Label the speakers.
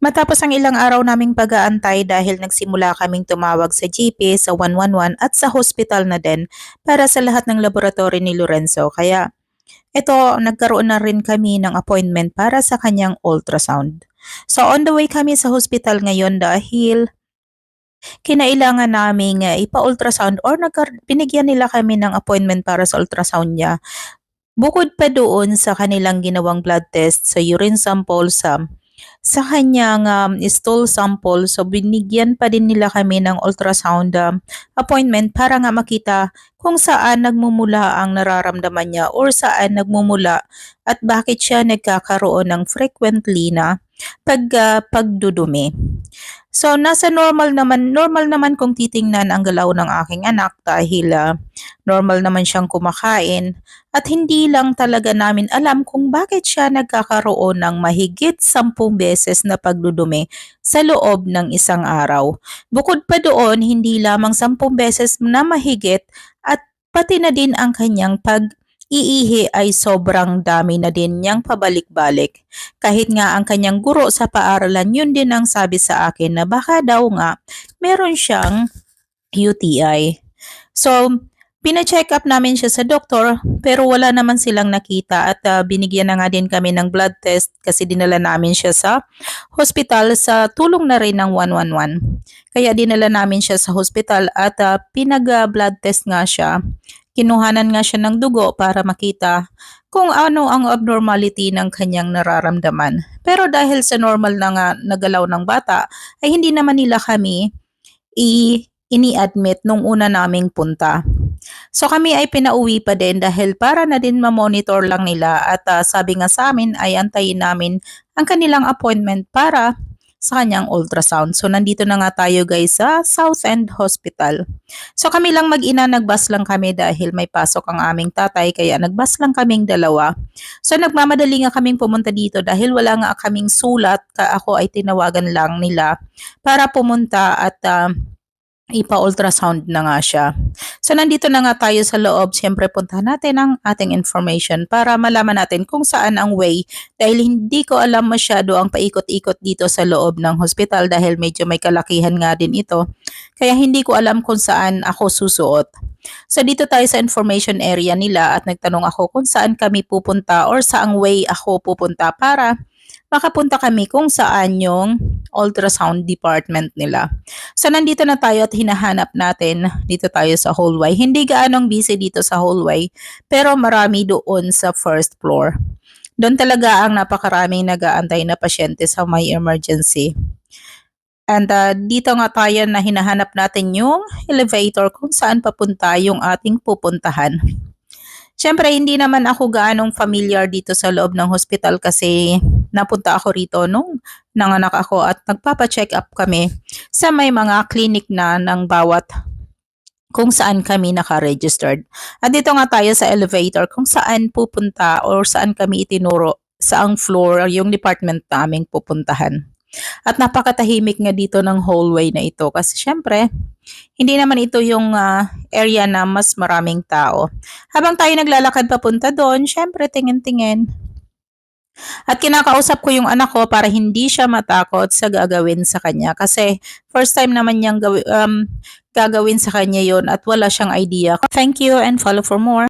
Speaker 1: Matapos ang ilang araw naming pag-aantay dahil nagsimula kaming tumawag sa GP sa 111 at sa hospital na din para sa lahat ng laboratory ni Lorenzo. Kaya ito, nagkaroon na rin kami ng appointment para sa kanyang ultrasound. So on the way kami sa hospital ngayon dahil kinailangan naming ipa-ultrasound or binigyan nila kami ng appointment para sa ultrasound niya. Bukod pa doon sa kanilang ginawang blood test sa urine sample sa kanyang stool sample, so binigyan pa din nila kami ng ultrasound appointment para nga makita kung saan nagmumula ang nararamdaman niya or saan nagmumula at bakit siya nagkakaroon ng frequently na pagdudumi. So nasa normal naman kung titingnan ang galaw ng aking anak dahil normal naman siyang kumakain at hindi lang talaga namin alam kung bakit siya nagkakaroon ng mahigit 10 beses na pagdudumi sa loob ng isang araw. Bukod pa doon, hindi lamang 10 beses na mahigit at pati na din ang kanyang iihi ay sobrang dami na din niyang pabalik-balik. Kahit nga ang kanyang guro sa paaralan, yun din ang sabi sa akin na baka daw nga meron siyang UTI. So, pina-check up namin siya sa doktor pero wala naman silang nakita at binigyan na nga din kami ng blood test kasi dinala namin siya sa hospital sa tulong na rin ng 111. Kaya dinala namin siya sa hospital at pinag-blood test nga siya. Kinuhanan nga siya ng dugo para makita kung ano ang abnormality ng kanyang nararamdaman. Pero dahil sa normal na nga nagalaw ng bata, ay hindi naman nila kami ini-admit nung una naming punta. So kami ay pinauwi pa din dahil para na din ma-monitor lang nila at sabi nga sa amin ay antayin namin ang kanilang appointment para sa kanyang ultrasound. So nandito na nga tayo guys sa South End Hospital. So kami lang mag-ina, nagbus lang kami dahil may pasok ang aming tatay kaya nagbus lang kaming dalawa. So nagmamadali nga kaming pumunta dito dahil wala nga kaming sulat, ako ay tinawagan lang nila para pumunta at ipa-ultrasound na nga siya. So nandito na nga tayo sa loob, siyempre puntahan natin ang ating information para malaman natin kung saan ang way dahil hindi ko alam masyado ang paikot-ikot dito sa loob ng hospital dahil medyo may kalakihan nga din ito. Kaya hindi ko alam kung saan ako susuot. So dito tayo sa information area nila at nagtanong ako kung saan kami pupunta or saang way ako pupunta para makapunta kami kung saan yung ultrasound department nila. So nandito na tayo at hinahanap natin dito tayo sa hallway. Hindi gaanong busy dito sa hallway pero marami doon sa first floor. Doon talaga ang napakaraming nag-aantay na pasyente sa may emergency. And dito nga tayo na hinahanap natin yung elevator kung saan papunta yung ating pupuntahan. Siyempre, hindi naman ako gaanong familiar dito sa loob ng hospital kasi napunta ako rito nung nanganak ako at nagpapa-check up kami sa may mga clinic na ng bawat kung saan kami naka-registered. At dito nga tayo sa elevator kung saan pupunta or saan kami itinuro saang floor yung department na aming pupuntahan. At napakatahimik nga dito ng hallway na ito kasi syempre, hindi naman ito yung area na mas maraming tao. Habang tayo naglalakad papunta doon, syempre tingin-tingin. At kinakausap ko yung anak ko para hindi siya matakot sa gagawin sa kanya. Kasi first time naman niyang gagawin sa kanya yon at wala siyang idea. Thank you and follow for more.